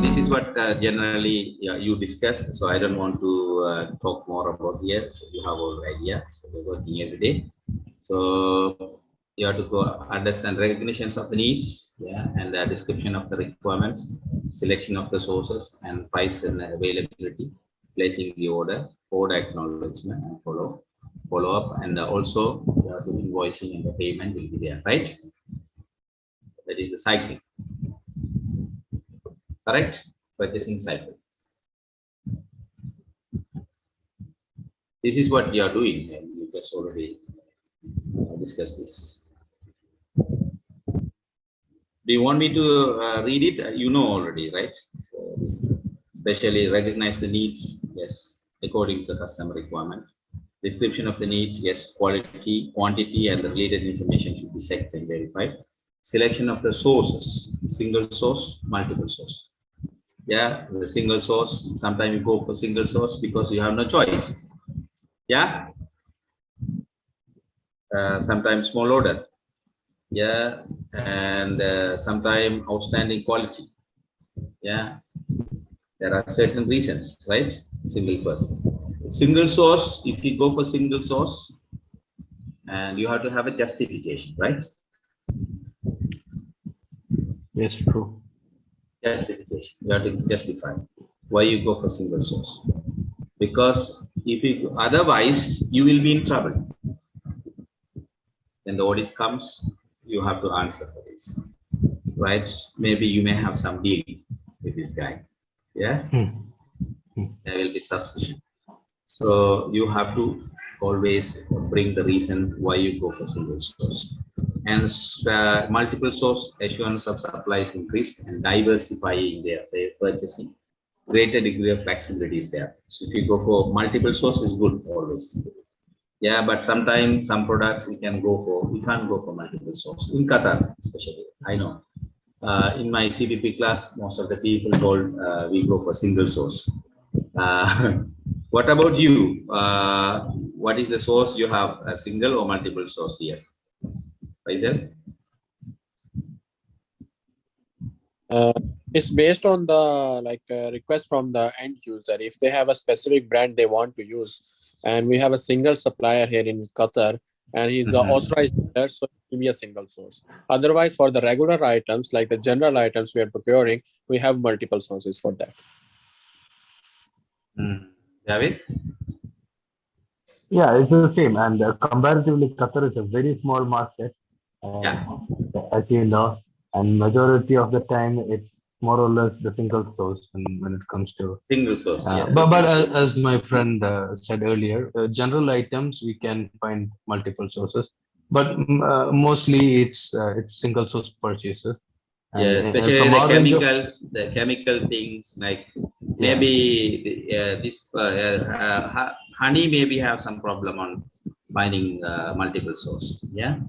this is what generally you discussed. So I don't want to talk more about here. So you have all the idea. So we're working every day. So you have to go understand recognitions of the needs, and the description of the requirements, selection of the sources, and price and availability, placing the order acknowledgement, and follow up, and also the invoicing and the payment will be there, right? That is the cycle. Correct? Purchasing cycle. This is what you are doing, and you just already discussed this. Do you want me to read it? You know already, right? So this especially recognize the needs, yes, according to the customer requirement. Description of the needs, yes, quality, quantity, and the related information should be checked and verified. Selection of the sources, single source, multiple source. Yeah, the single source, sometimes you go for single source because you have no choice. Yeah, sometimes small order. Yeah, and sometimes outstanding quality. Yeah, there are certain reasons, right? Single person, single source. If you go for single source, and you have to have a justification, right? Yes, true. Justification. You have to justify why you go for single source, because if you otherwise you will be in trouble. When the audit comes, you have to answer for this, right? Maybe you may have some deal with this guy. Yeah, there will be suspicion. So you have to always bring the reason why you go for single source. And multiple source, assurance of supply is increased, and diversifying their purchasing. Greater degree of flexibility is there. So if you go for multiple source is good always. Yeah, but sometimes some products you can't go for multiple source. In Qatar, especially, I know. In my CVP class, most of the people told we go for single source. What about you? What is the source you have? A single or multiple source here? Faisal? It's based on the request from the end user. If they have a specific brand they want to use, and we have a single supplier here in Qatar, and he's the authorized seller, so it will be a single source. Otherwise, for the regular items, like the general items we are procuring, we have multiple sources for that. David? Yeah, it's the same. And comparatively, Qatar is a very small market, as you know, and majority of the time it's more or less the single source when it comes to single source. But as my friend said earlier, general items we can find multiple sources, but mostly it's single source purchases. Yeah, especially the chemical things, like maybe this honey maybe have some problem on finding multiple source. Yeah.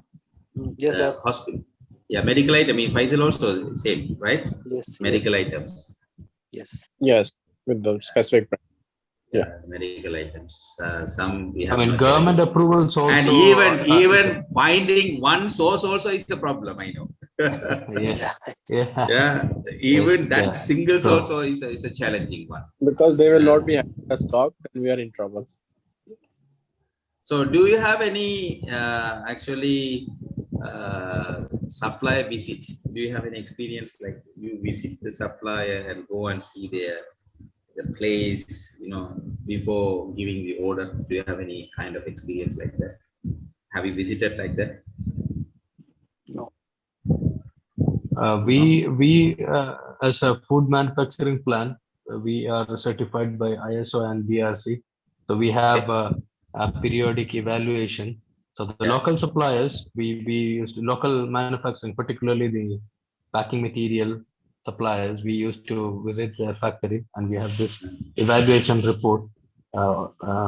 Yes, sir. Hospital. Yeah, medical item. I mean, Faisal also same, right? Yes. Medical items. Yes. Yes, with the specific brand. Yeah, medical items. Some we have. I mean, government approvals also. And even finding one source also is the problem. I know. Yeah. Even that single source also is a challenging one. Because they will not be having a stock, then we are in trouble. So, do you have any actually supplier visit? Do you have any experience like you visit the supplier and go and see the place, you know, before giving the order? Do you have any kind of experience like that? Have you visited like that? No. We as a food manufacturing plant, we are certified by ISO and BRC. So we have a periodic evaluation. So the local suppliers, we use local manufacturing, particularly the packing material suppliers. We used to visit their factory, and we have this evaluation report,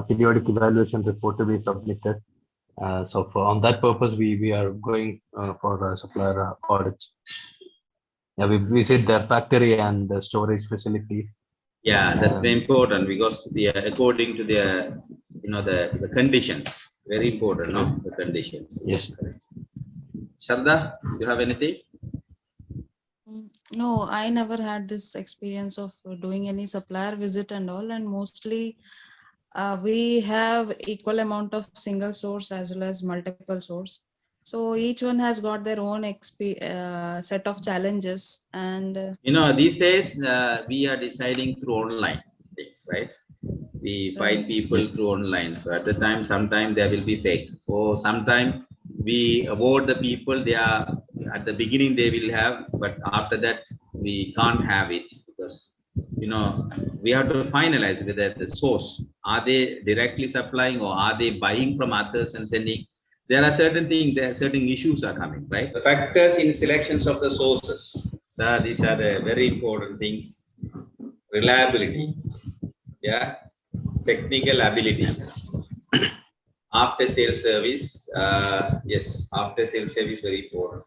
periodic evaluation report to be submitted. So on that purpose, we are going for supplier audits. Yeah, we visit their factory and the storage facility. Yeah, that's very important, because according to the the conditions, very important, no? The conditions. Yes. Sharda, you have anything? No, I never had this experience of doing any supplier visit and all. And mostly we have equal amount of single source as well as multiple source. So each one has got their own set of challenges. And These days we are deciding through online things, right? We find right. people Yes. through online. So at the time, sometime there will be fake. Or sometime we avoid the people. They are at the beginning they will have, but after that we can't have it because we have to finalize whether the source are they directly supplying or are they buying from others and sending. There are certain things. There are certain issues are coming, right? The factors in selections of the sources. So these are the very important things. Reliability. Yeah, technical abilities, after sales service, yes, after sales service very important,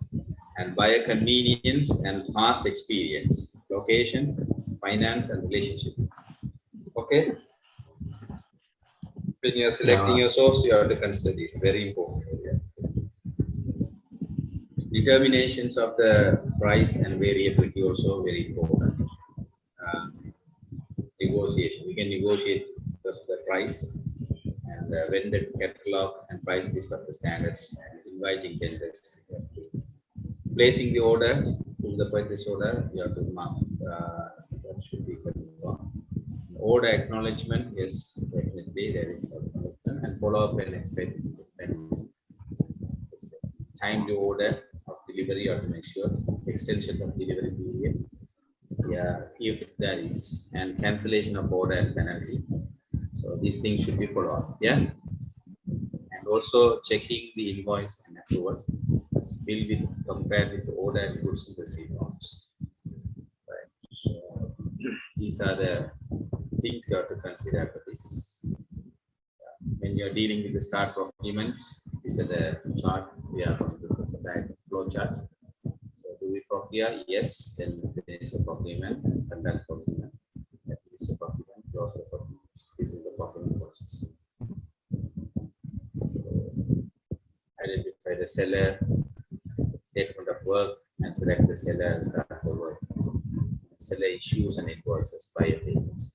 and buyer convenience and past experience, location, finance and relationship. Okay, when you are selecting Yeah. your source, you have to consider this, very important area. Determinations of the price and variability also very important. uh, Negotiation, we can negotiate the price and vendor catalog and price list of the standards and inviting vendors. Placing the order to the purchase order, you have to mark that should be confirmed. Order acknowledgement, yes, definitely there is acknowledgement and follow up and expect time to order of delivery, you have to make sure extension of delivery period. Yeah, if there is, and cancellation of order and penalty. So these things should be followed up. Yeah. And also checking the invoice and approval. Bill with compared with the order and goods in the receipt notes. Right. So these are the things you have to consider for this. When you're dealing with the start documents, these are the chart we are going to put the flow chart. So do we procure? Yes, then there is a procurement, conduct procurement. That is a procurement, close the procurement. This is the procurement process. Identify the seller, statement of work, and select the seller and start the work. Seller issues and invoices by payments.